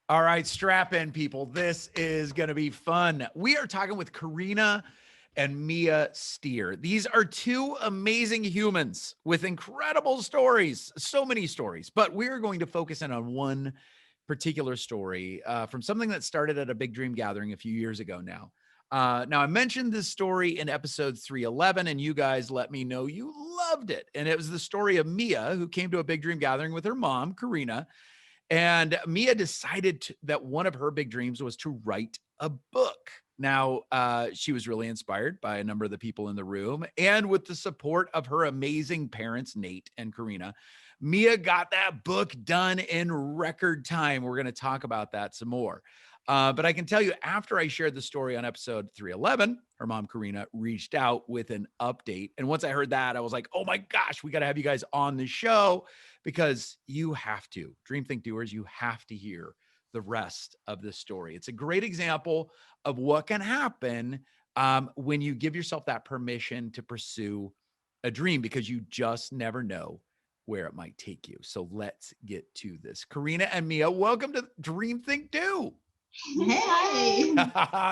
All right, strap in, people. This is going to be fun. We are talking with Karena and Mia Steir. These are two amazing humans with incredible stories, so many stories, but we're going to focus in on one particular story from something that started at a big dream gathering a few years ago now. Now, I mentioned this story in episode 311, and you guys let me know you loved it. And it was the story of Mia, who came to a big dream gathering with her mom, Karena. And Mia decided that one of her big dreams was to write a book. Now, she was really inspired by a number of the people in the room, and with the support of her amazing parents, Nate and Karena, Mia got that book done in record time. We're going to talk about that some more. But I can tell you, after I shared the story on episode 311, her mom, Karena, reached out with an update. And once I heard that, I was like, oh my gosh, we got to have you guys on the show because you have to. Dream Think Doers, you have to hear the rest of this story. It's a great example of what can happen when you give yourself that permission to pursue a dream, because you just never know where it might take you. So let's get to this. Karena and Mia, welcome to Dream Think Do. Hey.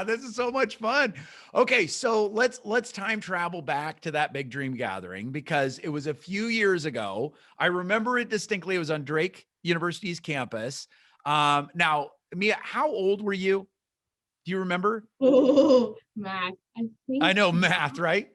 This is so much fun. Okay, so let's time travel back to that big dream gathering, because it was a few years ago. I remember it distinctly. It was on Drake University's campus. Now, Mia, how old were you? Do you remember? Oh, math. I I think know math, right?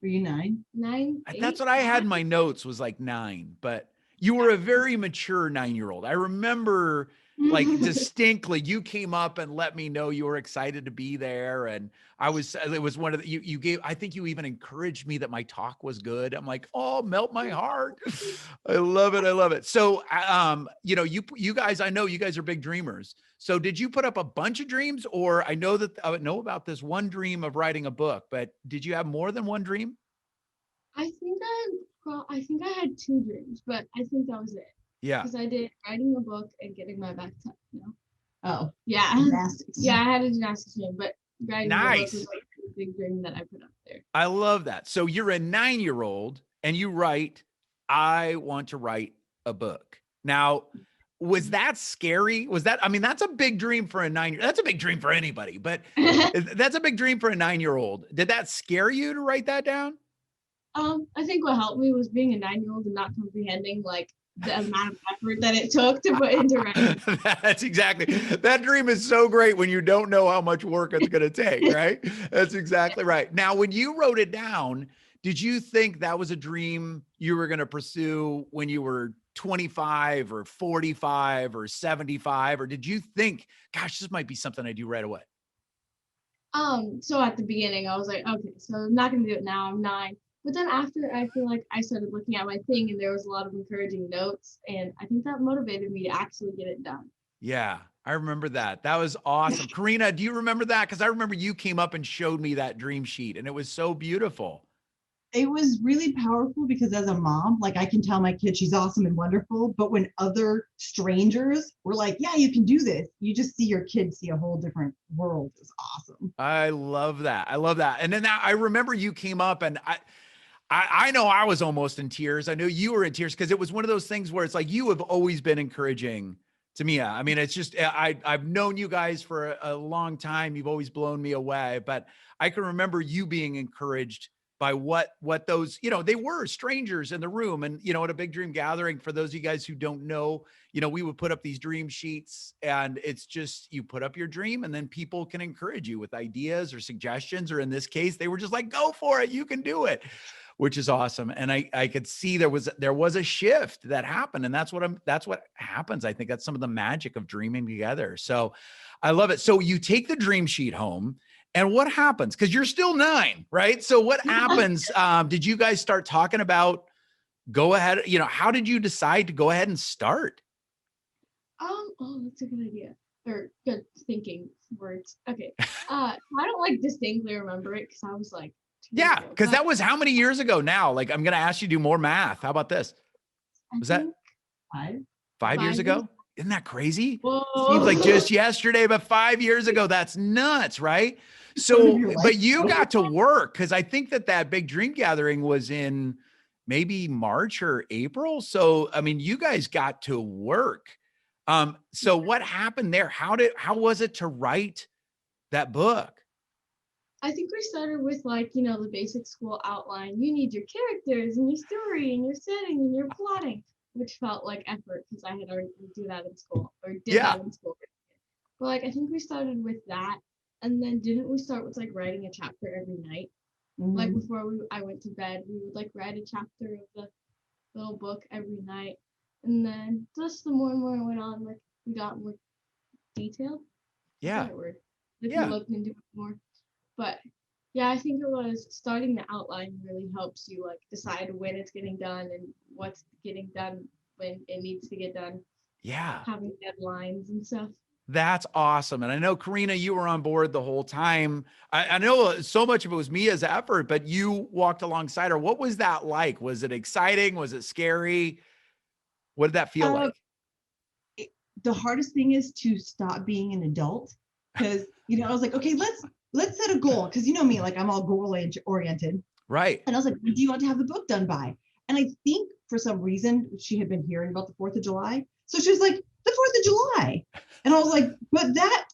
Were you 9? 9, That's 8. what I had in my notes, was like 9, but you were a very mature 9-year-old. I remember like distinctly, you came up and let me know you were excited to be there. And it was one of the, you gave, I think you even encouraged me that my talk was good. I'm like, oh, melt my heart. I love it. I love it. So, you guys, I know you guys are big dreamers. So did you put up a bunch of dreams, or I know that I know about this one dream of writing a book, but did you have more than one dream? I think I had 2 dreams, but I think that was it. Yeah. Because I did writing a book and getting my back tap. Oh, Yeah. gymnastics. Yeah, I had a gymnastics dream, but writing the book Nice. was like the big dream that I put up there. I love that. So you're a 9-year-old and you write, I want to write a book. Now, was that scary? I mean, that's a big dream for a 9-year. That's a big dream for anybody, but that's a big dream for a 9-year-old. Did that scare you to write that down? I think what helped me was being a 9-year-old and not comprehending like the amount of effort that it took to put into writing. That's exactly. That dream is so great when you don't know how much work it's going to take, right? That's exactly right. Now, when you wrote it down, did you think that was a dream you were going to pursue when you were 25 or 45 or 75? Or did you think, gosh, this might be something I do right away? So at the beginning I was like, okay, so I'm not gonna do it now. I'm 9. But then after, I feel like I started looking at my thing and there was a lot of encouraging notes, and I think that motivated me to actually get it done. Yeah, I remember that. That was awesome. Karena, do you remember that? Because I remember you came up and showed me that dream sheet and it was so beautiful. It was really powerful because as a mom, like I can tell my kid she's awesome and wonderful, but when other strangers were like, yeah, you can do this, you just see your kid see a whole different world. It's awesome. I love that. I love that. And then I remember you came up and I know I was almost in tears. I know you were in tears because it was one of those things where it's like, you have always been encouraging to me. I mean, it's just, I've known you guys for a long time. You've always blown me away, but I can remember you being encouraged by what those, they were strangers in the room. And, at a big dream gathering, for those of you guys who don't know, we would put up these dream sheets, and it's just, you put up your dream and then people can encourage you with ideas or suggestions, or in this case, they were just like, go for it. You can do it, which is awesome. And I could see there was a shift that happened, and that's what happens. I think that's some of the magic of dreaming together. So I love it. So you take the dream sheet home, and what happens? Because you're still 9, right? So what happens? Did you guys start talking about go ahead? How did you decide to go ahead and start? Oh, that's a good idea. Or good thinking words. Okay. I don't like distinctly remember it because I was like, yeah, because that was how many years ago now? Like, I'm going to ask you to do more math. How about this? Was that 5 years ago? Isn't that crazy? Whoa. Seems like just yesterday, but 5 years ago. That's nuts, right? So, but you got to work, because I think that big dream gathering was in maybe March or April. So, I mean, you guys got to work. So what happened there? How was it to write that book? I think we started with like, the basic school outline. You need your characters and your story and your setting and your plotting, which felt like effort because I had already do that in school or did Yeah. that in school. But like I think we started with that. And then didn't we start with like writing a chapter every night? Like before I went to bed, we would like write a chapter of the little book every night. And then just the more and more it went on, like we got more detailed. Is Yeah. that a word? Like we Yeah. looked into it more. But yeah, I think it was starting the outline really helps you like decide when it's getting done and what's getting done when it needs to get done. Yeah. Having deadlines and stuff. That's awesome. And I know, Karena, you were on board the whole time. I know so much of it was Mia's effort, but you walked alongside her. What was that like? Was it exciting? Was it scary? What did that feel like? The hardest thing is to stop being an adult because I was like, okay, let's set a goal because me, like I'm all goal oriented, Right. and I was like, when do you want to have the book done by? And I think for some reason she had been hearing about the 4th of July, so she was like, the 4th of July, and I was like, but that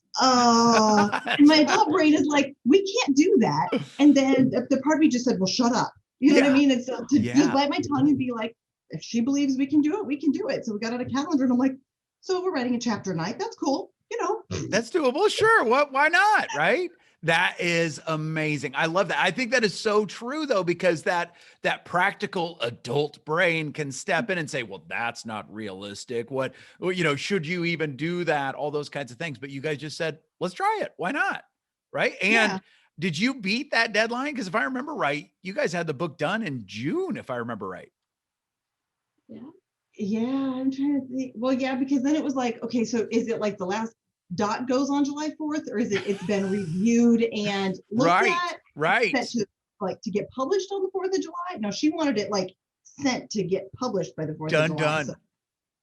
and my adult brain is like, we can't do that, and then the part of me just said, well, shut up, you know what I mean? And so to just bite my tongue and be like, if she believes we can do it, we can do it. So we got out a calendar, and I'm like, so we're writing a chapter a night. That's cool. That's doable. Sure. Why not? Right. That is amazing. I love that. I think that is so true though, because that practical adult brain can step in and say, well, that's not realistic. Should you even do that? All those kinds of things. But you guys just said, let's try it. Why not? Right. And did you beat that deadline? Because if I remember right, you guys had the book done in June, if I remember right. Yeah, I'm trying to think. Well, yeah, because then it was like, okay, so is it like the last dot goes on July 4th, or is it's been reviewed and looked at, set to get published on the 4th of July? No, she wanted it like sent to get published by the 4th of July. Done. So,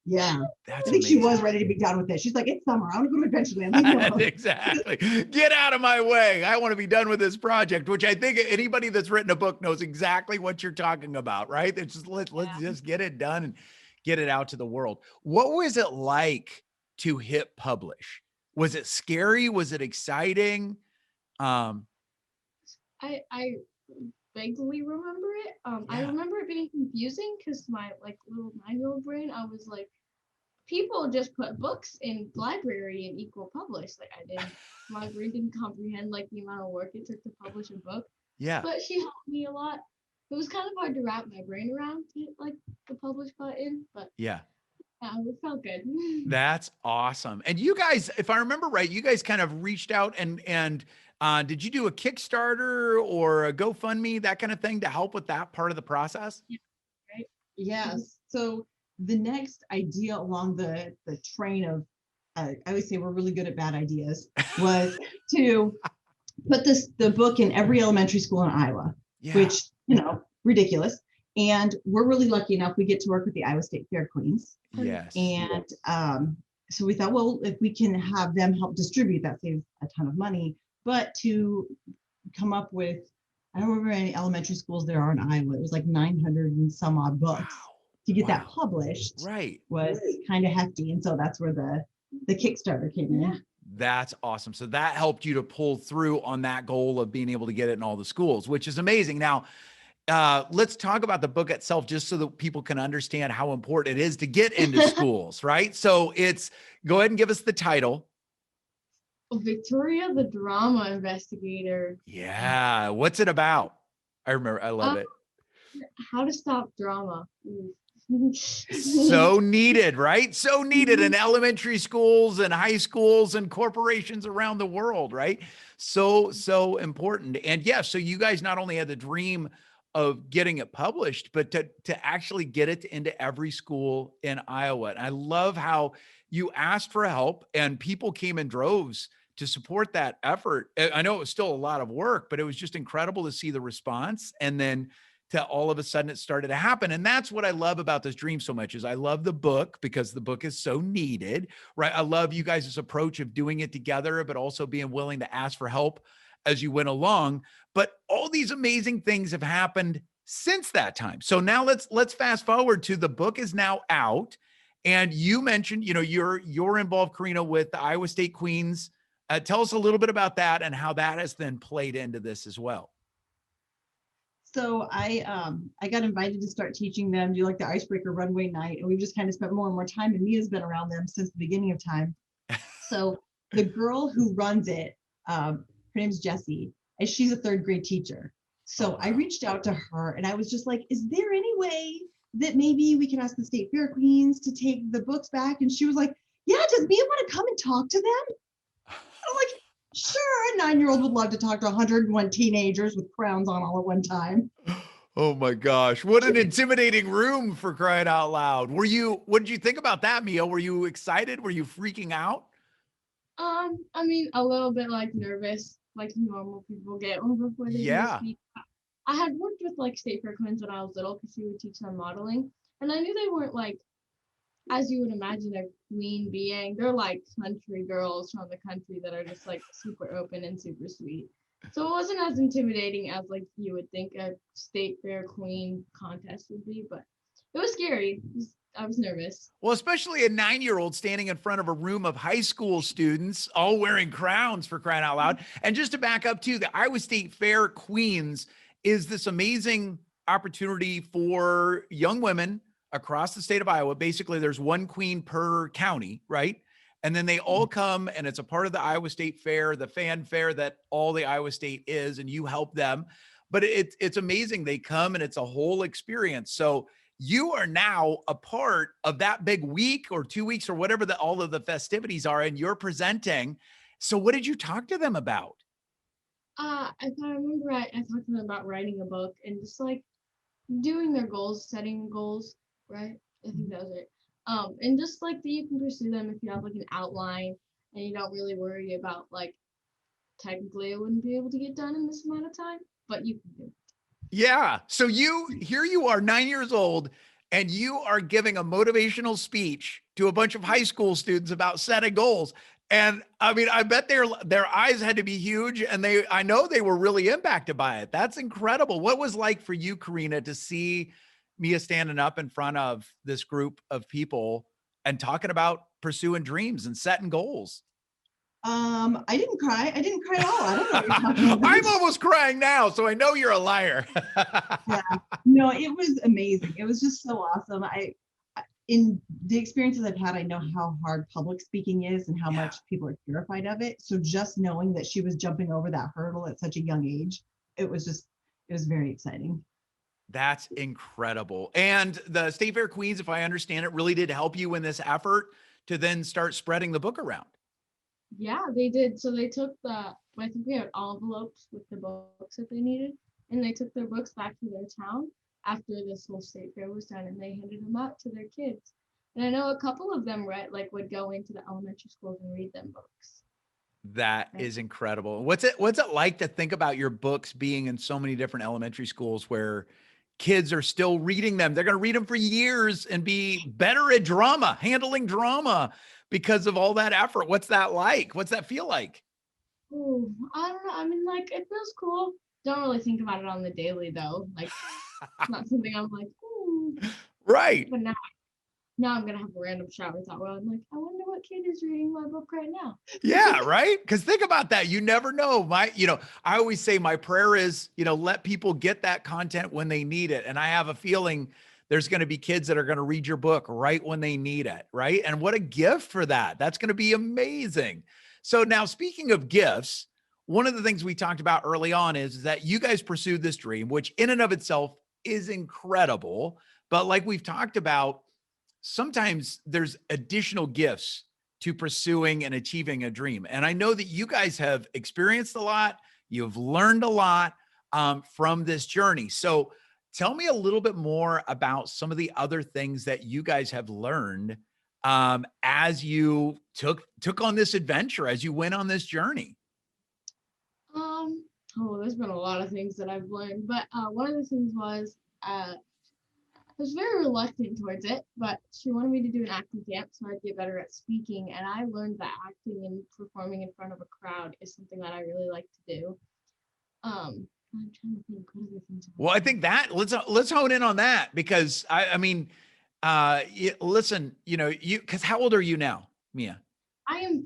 yeah, that's I think amazing. she was ready to be done with it. She's like, it's summer. I want to go to Adventureland. Leave me alone. Exactly. Get out of my way. I want to be done with this project, which I think anybody that's written a book knows exactly what you're talking about, right? It's just let's just get it done and get it out to the world. What was it like to hit publish? Was it scary? Was it exciting? I vaguely remember it. I remember it being confusing because my like little 9-year-old brain, I was like, people just put books in library and equal publish. Like my brain didn't comprehend like the amount of work it took to publish a book. Yeah. But she helped me a lot. It was kind of hard to wrap my brain around to hit like the publish button, but yeah, it felt good. That's awesome. And you guys, if I remember right, you guys kind of reached out and did you do a Kickstarter or a GoFundMe, that kind of thing to help with that part of the process? Yeah. Right. Yes. So the next idea along the train of, I always say we're really good at bad ideas, was to put the book in every elementary school in Iowa, which, ridiculous. And we're really lucky enough, we get to work with the Iowa State Fair Queens. Yes. And so we thought, well, if we can have them help distribute, that saves a ton of money. But to come up with, I don't remember how many elementary schools there are in Iowa. It was like 900 and some odd books. To get that published was kind of hefty. And so that's where the Kickstarter came in. That's awesome. So that helped you to pull through on that goal of being able to get it in all the schools, which is amazing. Now, let's talk about the book itself, just so that people can understand how important it is to get into schools, right? So go ahead and give us the title. Victoria, the Drama Investigator. Yeah. What's it about? I remember. I love it. How to stop drama. So needed, right? So needed in elementary schools and high schools and corporations around the world, right? So important. And so you guys not only had the dream of getting it published, but to actually get it into every school in Iowa. And I love how you asked for help and people came in droves to support that effort. I know it was still a lot of work, but it was just incredible to see the response. And then to all of a sudden it started to happen. And that's what I love about this dream so much is I love the book because the book is so needed, right? I love you guys' approach of doing it together, but also being willing to ask for help as you went along. But all these amazing things have happened since that time. So now let's fast forward to the book is now out And you mentioned, you're involved, Karena, with the Iowa State Queens. Tell us a little bit about that and how that has then played into this as well. So I got invited to start teaching them, do like the icebreaker runway night, and we've just kind of spent more and more time. And Mia's been around them since the beginning of time. So the girl who runs it, her name's Jessie, and she's a third grade teacher. So I reached out to her and I was just like, is there any way that maybe we can ask the State Fair Queens to take the books back? And she was like, yeah, does Mia want to come and talk to them? I'm like, sure, a 9-year-old would love to talk to 101 teenagers with crowns on all at one time. Oh my gosh, what an intimidating room, for crying out loud. What did you think about that, Mia? Were you excited? Were you freaking out? I mean, a little bit like nervous, like normal people get before they do speak. I had worked with like State Fair Queens when I was little because we would teach them modeling, and I knew they weren't like, as you would imagine a queen being. They're like country girls from the country that are just like super open and super sweet. So it wasn't as intimidating as like you would think a State Fair Queen contest would be, but it was scary. I was nervous. Well, especially a 9-year-old standing in front of a room of high school students, all wearing crowns, for crying out loud. And just to back up too, the Iowa State Fair Queens is this amazing opportunity for young women across the state of Iowa. Basically, there's one queen per county, right? And then they all come, and it's a part of the Iowa State Fair, the fanfare that all the Iowa State is, and you help them. But it's amazing. They come, and it's a whole experience. So you are now a part of that big week or 2 weeks or whatever all of the festivities are, and you're presenting. So what did you talk to them about? I remember I talked to them about writing a book and just like doing their goals, setting goals, right? I think that was it. And just like that you can pursue them if you have like an outline and you don't really worry about like technically I wouldn't be able to get done in this amount of time, but you can do it. Yeah. So here you are, 9 years old, and you are giving a motivational speech to a bunch of high school students about setting goals. And I mean, I bet their eyes had to be huge, and I know they were really impacted by it. That's incredible. What was like for you, Karena, to see Mia standing up in front of this group of people and talking about pursuing dreams and setting goals? I didn't cry. I didn't cry at all. I don't know what you're talking about. I'm almost crying now, so I know you're a liar. Yeah. No, it was amazing. It was just so awesome. In the experiences I've had, I know how hard public speaking is and how much people are terrified of it. So just knowing that she was jumping over that hurdle at such a young age, it was very exciting. That's incredible. And the State Fair Queens, if I understand it, really did help you in this effort to then start spreading the book around. Yeah, they did. So they took I think we had envelopes with the books that they needed, and they took their books back to their town after this whole state fair was done, and they handed them out to their kids. And I know a couple of them would go into the elementary schools and read them books. That is incredible. What's it like to think about your books being in so many different elementary schools where kids are still reading them? They're going to read them for years and be better at handling drama because of all that effort. What's that like? What's that feel like? Oh, I don't know. I mean, like, it feels cool. Don't really think about it on the daily though. Like, it's not something I'm like, ooh. Right. But now I'm going to have a random shower thought where I'm like, I wonder what kid is reading my book right now. Yeah, right? Because think about that. You never know. I always say my prayer is, let people get that content when they need it. And I have a feeling there's going to be kids that are going to read your book right when they need it, right? And what a gift for that. That's going to be amazing. So now, speaking of gifts, one of the things we talked about early on is that you guys pursued this dream, which in and of itself is incredible. But like we've talked about, sometimes there's additional gifts to pursuing and achieving a dream. And I know that you guys have experienced a lot. You've learned a lot from this journey. So tell me a little bit more about some of the other things that you guys have learned as you took on this adventure, as you went on this journey. There's been a lot of things that I've learned, but one of the things was I was very reluctant towards it, but she wanted me to do an acting camp so I'd get better at speaking, and I learned that acting and performing in front of a crowd is something that I really like to do. I'm trying to think what other things. Well, I think that let's hone in on that, because I mean, Listen, because how old are you now, Mia? I am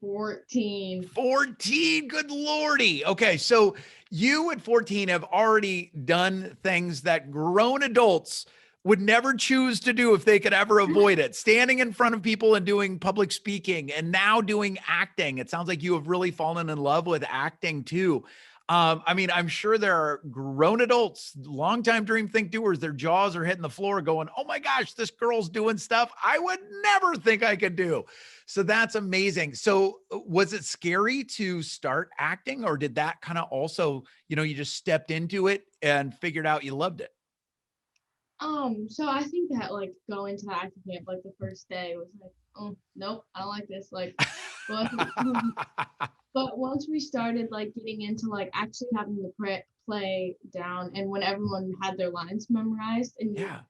14. 14. Good Lordy. Okay. So you at 14 have already done things that grown adults would never choose to do if they could ever avoid it. Standing in front of people and doing public speaking, and now doing acting. It sounds like you have really fallen in love with acting too. I mean, I'm sure there are grown adults, longtime dream think doers, their jaws are hitting the floor going, oh my gosh, this girl's doing stuff I would never think I could do. So that's amazing. So was it scary to start acting, or did that kind of also, you just stepped into it and figured out you loved it? So I think that like going to the acting camp like the first day was like, oh nope, I don't like this. Like, but but once we started like getting into like actually having the play down, and when everyone had their lines memorized, and you Yeah.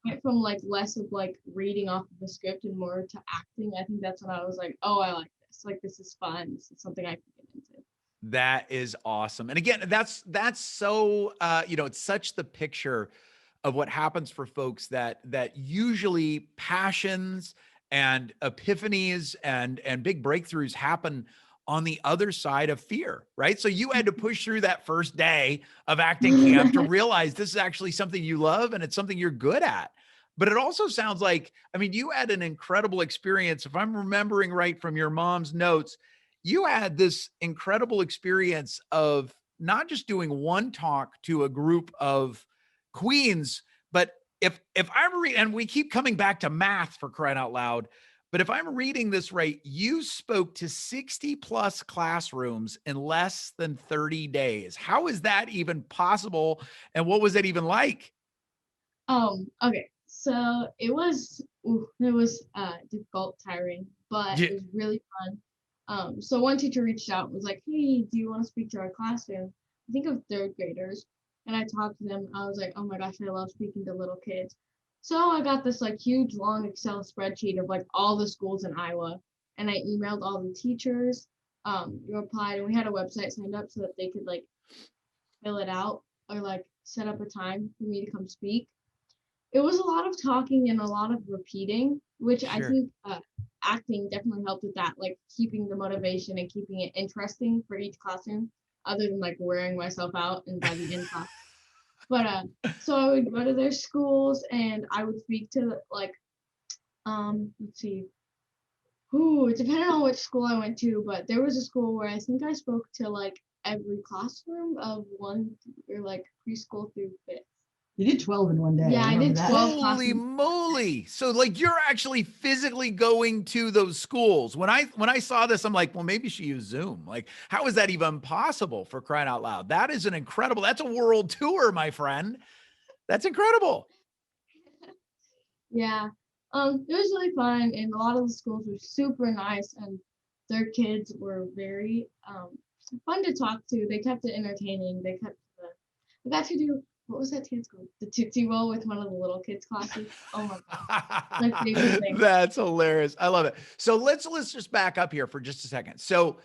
went from like less of like reading off of the script and more to acting, I think that's when I was like, oh, I like this. Like this is fun. This is something I can get into. That is awesome. And again, that's so it's such the picture of what happens for folks that usually passions and epiphanies and big breakthroughs happen on the other side of fear, right? So you had to push through that first day of acting camp to realize this is actually something you love and it's something you're good at. But it also sounds like, I mean, you had an incredible experience. If I'm remembering right from your mom's notes, you had this incredible experience of not just doing one talk to a group of queens, but if I'm and we keep coming back to math for crying out loud, but if I'm reading this right, you spoke to 60 plus classrooms in less than 30 days. How is that even possible? And what was it even like? Okay. So it was difficult, tiring, but Yeah. it was really fun. So one teacher reached out and was like, hey, do you want to speak to our classroom? I think of third graders. And I talked to them. I was like, oh my gosh, I love speaking to little kids. So I got this like huge long Excel spreadsheet of like all the schools in Iowa. And I emailed all the teachers, who applied, and we had a website signed up so that they could like fill it out or like set up a time for me to come speak. It was a lot of talking and a lot of repeating, which I Sure. think acting definitely helped with that, like keeping the motivation and keeping it interesting for each classroom, other than like wearing myself out and by the end class. But so I would go to their schools and I would speak to like let's see, it depended on which school I went to, but there was a school where I think I spoke to like every classroom of one or like preschool through fifth. You did 12 in one day. Yeah, I I remember did that. 12 Holy classrooms. moly. So like you're actually physically going to those schools. When I saw this, I'm like, well, maybe she used Zoom. Like, how is that even possible for crying out loud? That is an incredible, that's a world tour, my friend. That's incredible. Yeah. It was really fun, and a lot of the schools were super nice, and their kids were very fun to talk to. They kept it entertaining. We got to do, what was that dance called? The Tootsie Roll with one of the little kids' classes. Oh my gosh, my favorite thing. That's hilarious. I love it. So let's just back up here for just a second. So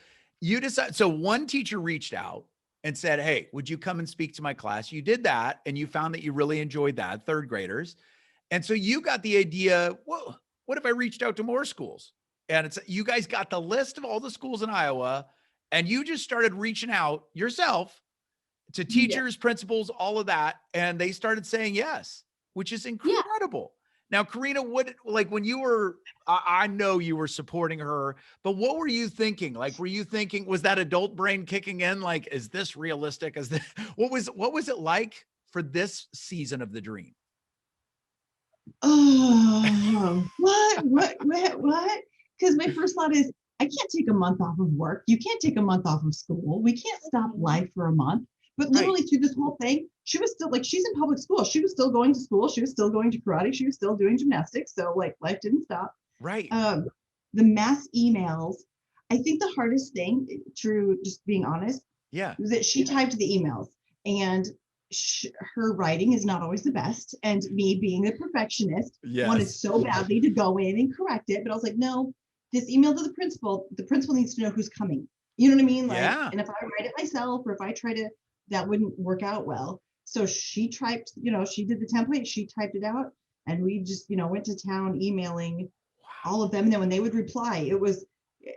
so one teacher reached out and said, hey, would you come and speak to my class? You did that and you found that you really enjoyed that, third graders. And so you got the idea, well, what if I reached out to more schools? And it's you guys got the list of all the schools in Iowa and you just started reaching out yourself to Yeah, teachers, principals, all of that, and they started saying yes, which is yeah. incredible. Now, Karina, what like when you were, I know you were supporting her, but what were you thinking? Like, were you thinking, was that adult brain kicking in? Like, is this realistic? Is this what was it like for this season of the dream? Oh, what? Because my first thought is, I can't take a month off of work. You can't take a month off of school. We can't stop life for a month. But Right, literally through this whole thing, she was still like, she's in public school. She was still going to school. She was still going to karate. She was still doing gymnastics. So like life didn't stop. right. Um, the mass emails, I think the hardest thing, true, just being honest, Yeah. was that she typed the emails, and her writing is not always the best. And me being a perfectionist wanted Yes. so badly to go in and correct it, but I was like, no, this email to the principal needs to know who's coming. You know what I mean? Like, Yeah. and if I write it myself or if I try to, that wouldn't work out well. So she typed, she did the template, she typed it out. And we just, went to town emailing all of them. And then when they would reply,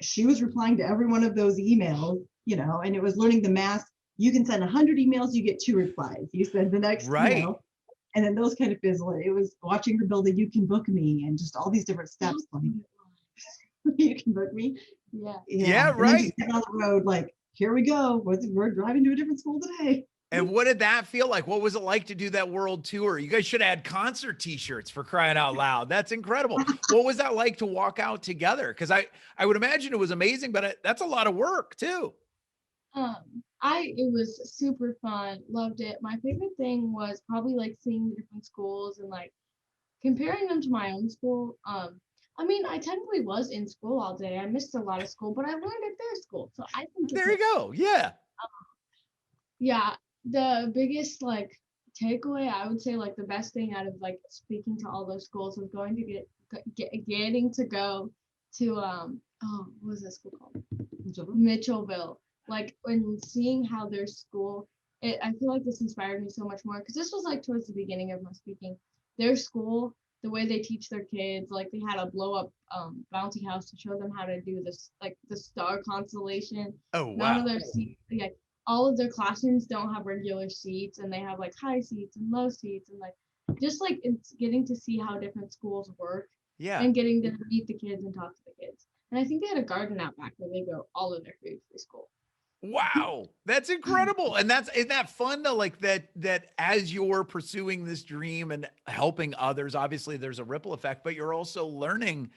she was replying to every one of those emails, and it was learning the math. You can send 100 emails, you get 2 replies. You send the next, Right. And then those kind of fizzle. It was watching her build a You Can Book Me and just all these different steps. Like, You Can Book Me. Yeah, And right. then just get on the road, like, here we go. We're driving to a different school today. And what did that feel like? What was it like to do that world tour? You guys should have had concert t-shirts, for crying out loud. That's incredible. What was that like to walk out together? Because I would imagine it was amazing, but that's a lot of work too. It was super fun. Loved it. My favorite thing was probably like seeing the different schools and like comparing them to my own school. I mean, I technically was in school all day. I missed a lot of school, but I learned at their school. So I think there you go. Yeah. Yeah. The biggest like takeaway, I would say, like the best thing out of like speaking to all those schools was going to getting to go to what was that school called? Mitchellville. Like when seeing how their school, I feel like this inspired me so much more because this was like towards the beginning of my speaking. Their school, the way they teach their kids, like they had a blow up bouncy house to show them how to do this, like the star constellation. Oh wow. None of their seats, like all of their classrooms don't have regular seats, and they have like high seats and low seats, and like just like it's getting to see how different schools work. Yeah. And getting to meet the kids and talk to the kids. And I think they had a garden out back where they grow all of their food for school. Wow, that's incredible. And isn't that fun though? Like that as you're pursuing this dream and helping others, obviously there's a ripple effect, but you're also learning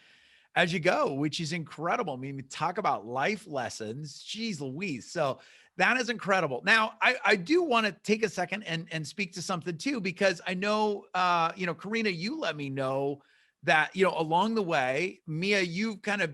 as you go, which is incredible. I mean, talk about life lessons. Geez Louise. So that is incredible. Now, I do want to take a second and speak to something too, because I know, Karena, you let me know that, along the way, Mia, you've kind of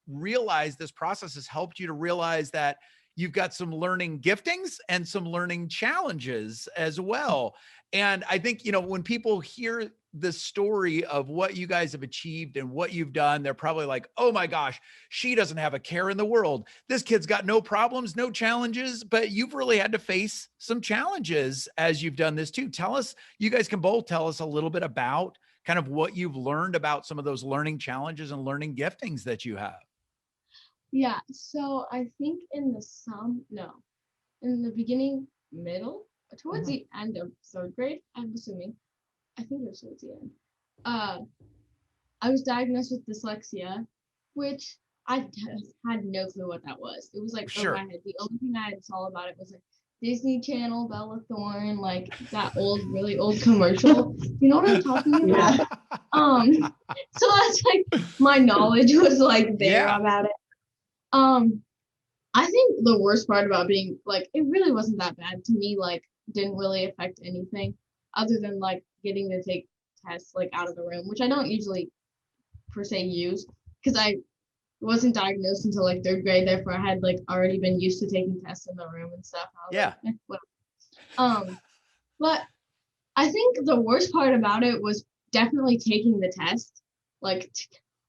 realized this process has helped you to realize that you've got some learning giftings and some learning challenges as well. And I think, when people hear the story of what you guys have achieved and what you've done, they're probably like, oh my gosh, she doesn't have a care in the world. This kid's got no problems, no challenges, but you've really had to face some challenges as you've done this too. You guys can both tell us a little bit about kind of what you've learned about some of those learning challenges and learning giftings that you have. Yeah, so I think in the beginning, towards the end of 3rd grade, I'm assuming, I think it was towards the end, I was diagnosed with dyslexia, which I had no clue what that was. It was like over my head. The only thing I saw about it was like Disney Channel, Bella Thorne, like that really old commercial. You know what I'm talking about? Yeah. So that's like my knowledge was like there about it. I think the worst part about being like, it really wasn't that bad to me, like didn't really affect anything other than like getting to take tests like out of the room, which I don't usually per se use because I wasn't diagnosed until like 3rd grade, therefore I had like already been used to taking tests in the room and stuff. But I think the worst part about it was definitely taking the test. Like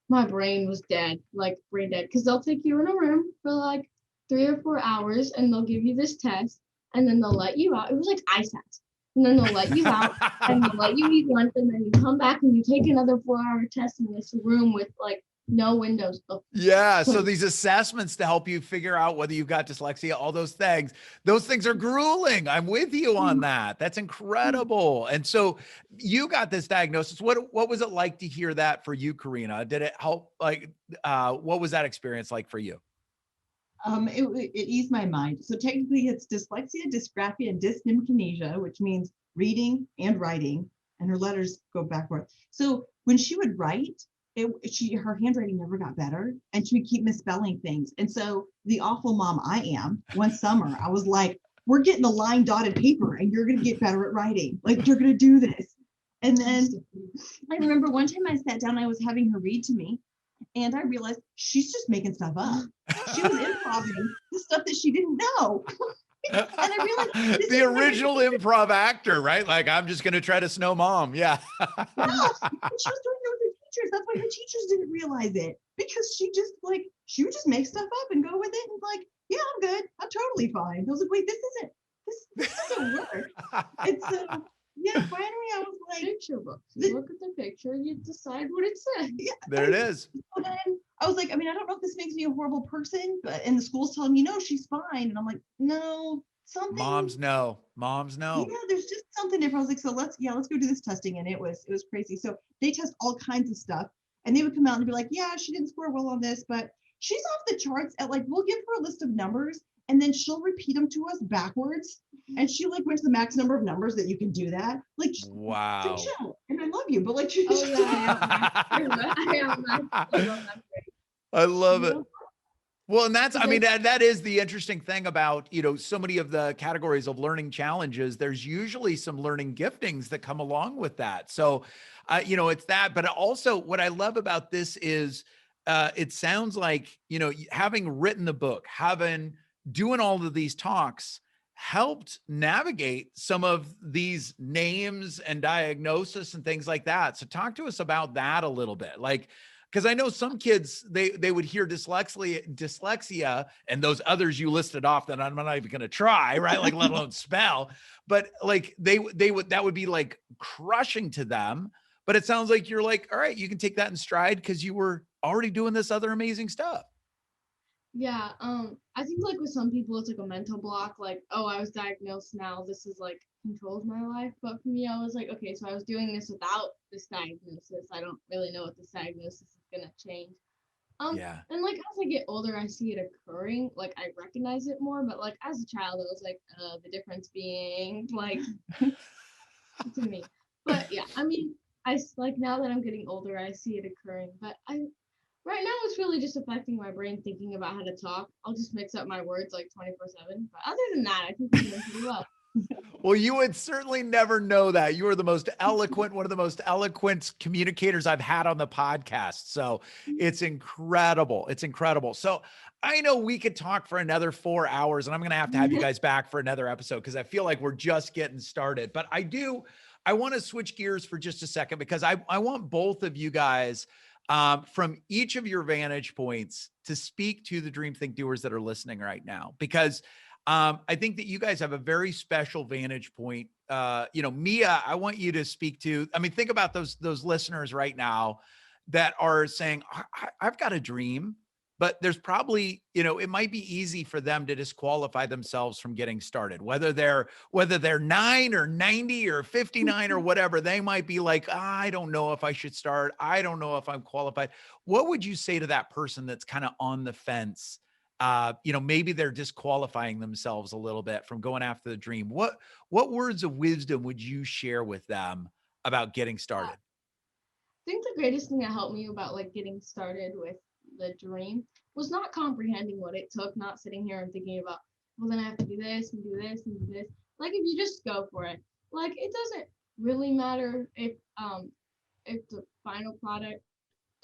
my brain was dead, like brain dead, because they'll take you in a room for like 3 or 4 hours and they'll give you this test and then they'll let you out. It was like ISAT. And then they'll let you out and they'll let you eat lunch and then you come back and you take another 4-hour test in this room with like no windows. Yeah. So these assessments to help you figure out whether you've got dyslexia, all those things are grueling. I'm with you on that. That's incredible. And so you got this diagnosis. What was it like to hear that for you, Karena? Did it help? Like, what was that experience like for you? It eased my mind. So technically it's dyslexia, dysgraphia, and dysnymphonesia, which means reading and writing, and her letters go backward. So when she would write, her handwriting never got better, and she would keep misspelling things. And so the awful mom I am, one summer, I was like, we're getting a line dotted paper and you're going to get better at writing. Like, you're going to do this. And then I remember one time I sat down, I was having her read to me, and I realized she's just making stuff up. She was improvising the stuff that she didn't know. And I realized the original improv actor, right? Like, I'm just going to try to snow mom. Yeah. No, she was doing it with her teachers. That's why her teachers didn't realize it, because she would just make stuff up and go with it and like, yeah, I'm good. I'm totally fine. I was like, wait, this doesn't work. And so Yeah, finally I was like, Picture books. You look at the picture and you decide what it says. yeah. There it is. So then I was like, I mean, I don't know if this makes me a horrible person, but and the school's telling me, no, she's fine. And I'm like, no, something. Moms know. Moms know. Yeah, there's just something different. I was like, so let's go do this testing. And it was crazy. So they test all kinds of stuff. And they would come out and be like, yeah, she didn't score well on this, but she's off the charts at like, we'll give her a list of numbers and then she'll repeat them to us backwards. And she like went to the max number of numbers that you can do that. Like, Wow. chill. And I love you, but like, Oh yeah, I love it. Yeah. Well, and that's, I Because mean, that is the interesting thing about, you know, so many of the categories of learning challenges. There's usually some learning giftings that come along with that. So, you know, it's that, but also what I love about this is, it sounds like, you know, having written the book, doing all of these talks helped navigate some of these names and diagnosis and things like that. So talk to us about that a little bit. Like, because I know some kids, they would hear dyslexia and those others you listed off that I'm not even going to try, right? Like, let alone spell, but like they would, that would be like crushing to them. But it sounds like you're like, all right, you can take that in stride because you were already doing this other amazing stuff. Yeah, I think like with some people it's like a mental block, like, oh, I was diagnosed now, this is like controls my life. But for me, I was like, okay, so I was doing this without this diagnosis. I don't really know what this diagnosis is gonna change. Yeah. And like as I get older, I see it occurring, like I recognize it more, but like as a child, I was like, the difference being like to me. But yeah, I mean, like now that I'm getting older, I see it occurring. But right now it's really just affecting my brain thinking about how to talk. I'll just mix up my words like 24/7. But other than that, I think I'm doing pretty well. Well, you would certainly never know that. You are the most eloquent, one of the most eloquent communicators I've had on the podcast. So it's incredible. It's incredible. So I know we could talk for another 4 hours, and I'm going to have you guys back for another episode because I feel like we're just getting started. But I want to switch gears for just a second because I want both of you guys from each of your vantage points to speak to the Dream Think Doers that are listening right now, because I think that you guys have a very special vantage point. You know, Mia, I want you to speak to, I mean, think about those listeners right now that are saying, I've got a dream, but there's probably, you know, it might be easy for them to disqualify themselves from getting started, whether they're 9 or 90 or 59 or whatever. They might be like, I don't know if I should start. I don't know if I'm qualified. What would you say to that person that's kind of on the fence? You know, maybe they're disqualifying themselves a little bit from going after the dream. What words of wisdom would you share with them about getting started? I think the greatest thing that helped me about like getting started with the dream was not comprehending what it took, not sitting here and thinking about, well, then I have to do this and do this and do this. Like if you just go for it, like it doesn't really matter if the final product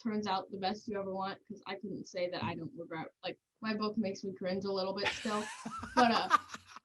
turns out the best you ever want, because I couldn't say that I don't regret, like my book makes me cringe a little bit still. But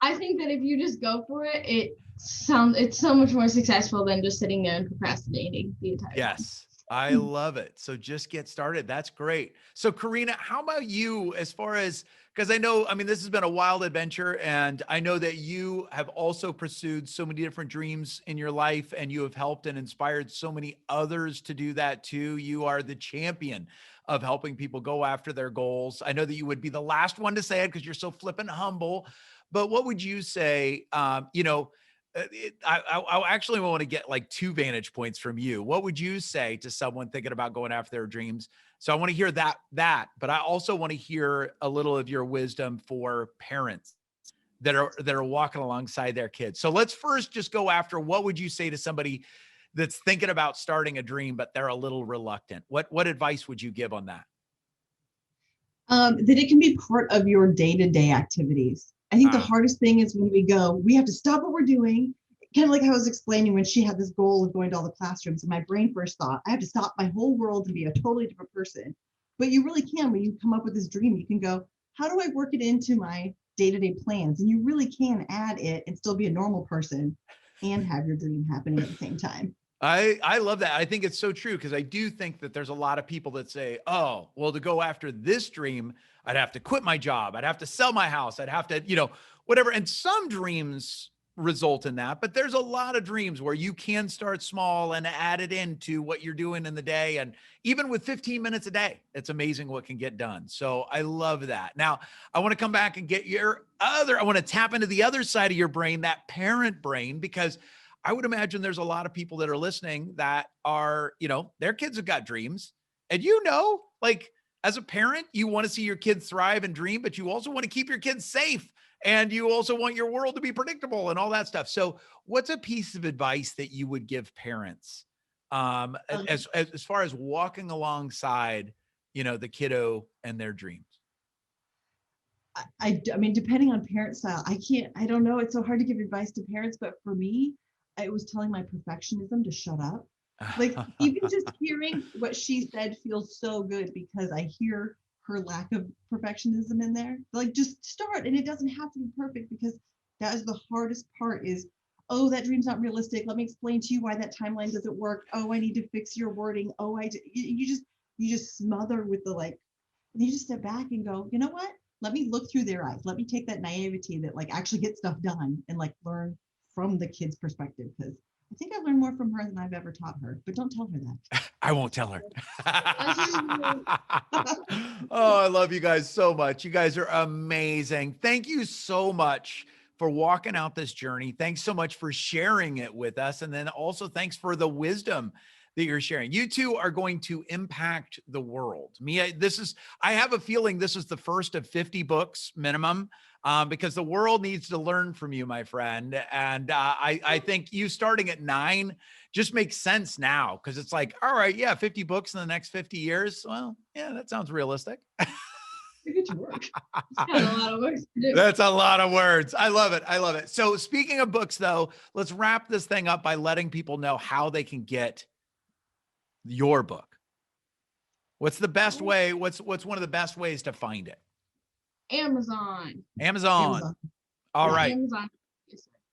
I think that if you just go for it, it's so much more successful than just sitting there and procrastinating the entire time. Yes. I love it. So just get started. That's great. So Karena, how about you as far as, because I know, I mean, this has been a wild adventure, and I know that you have also pursued so many different dreams in your life, and you have helped and inspired so many others to do that too. You are the champion of helping people go after their goals. I know that you would be the last one to say it because you're so flippin' humble, but what would you say, you know, I actually want to get like 2 vantage points from you. What would you say to someone thinking about going after their dreams? So I want to hear that, but I also want to hear a little of your wisdom for parents that are walking alongside their kids. So let's first just go after, what would you say to somebody that's thinking about starting a dream, but they're a little reluctant? What advice would you give on that? That it can be part of your day-to-day activities. I think the hardest thing is when we have to stop what we're doing. Kind of like how I was explaining when she had this goal of going to all the classrooms, and my brain first thought, I have to stop my whole world and be a totally different person. But you really can, when you come up with this dream, you can go, how do I work it into my day-to-day plans? And you really can add it and still be a normal person and have your dream happening at the same time. I love that. I think it's so true, because I do think that there's a lot of people that say, oh, well, to go after this dream, I'd have to quit my job. I'd have to sell my house. I'd have to, you know, whatever. And some dreams result in that, but there's a lot of dreams where you can start small and add it into what you're doing in the day. And even with 15 minutes a day, it's amazing what can get done. So I love that. Now, I want to come back and get I want to tap into the other side of your brain, that parent brain, because I would imagine there's a lot of people that are listening that are, their kids have got dreams. And like as a parent, you want to see your kids thrive and dream, but you also want to keep your kids safe. And you also want your world to be predictable and all that stuff. So what's a piece of advice that you would give parents as far as walking alongside, the kiddo and their dreams? I mean, depending on parent style, I don't know. It's so hard to give advice to parents, but for me, it was telling my perfectionism to shut up. Like even just hearing what she said feels so good because I hear her lack of perfectionism in there. Like just start, and it doesn't have to be perfect because that is the hardest part is, oh, that dream's not realistic. Let me explain to you why that timeline doesn't work. Oh, I need to fix your wording. Oh, you just smother with the like, and you just step back and go, you know what? Let me look through their eyes. Let me take that naivety that like actually get stuff done and like learn from the kid's perspective because I think I learned more from her than I've ever taught her, but don't tell her that. I won't tell her. Oh, I love you guys so much. You guys are amazing. Thank you so much for walking out this journey. Thanks so much for sharing it with us. And then also thanks for the wisdom that you're sharing. You two are going to impact the world. Mia, I have a feeling this is the first of 50 books minimum. Because the world needs to learn from you, my friend. And I think you starting at 9 just makes sense now because it's like, all right, yeah, 50 books in the next 50 years. Well, yeah, that sounds realistic. Get to work. That's a lot of work to do. That's a lot of words. I love it. I love it. So speaking of books, though, let's wrap this thing up by letting people know how they can get your book. What's the best way? What's one of the best ways to find it? Amazon. All right. Amazon.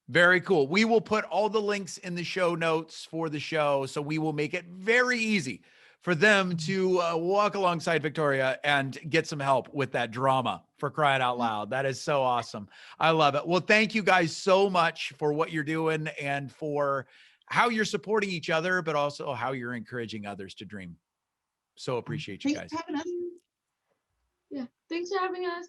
Very cool. We will put all the links in the show notes for the show. So we will make it very easy for them to walk alongside Victoria and get some help with that drama, for crying out loud. That is so awesome. I love it. Well, thank you guys so much for what you're doing and for how you're supporting each other, but also how you're encouraging others to dream. So appreciate you guys. Thanks for having us. Yeah. Thanks for having us.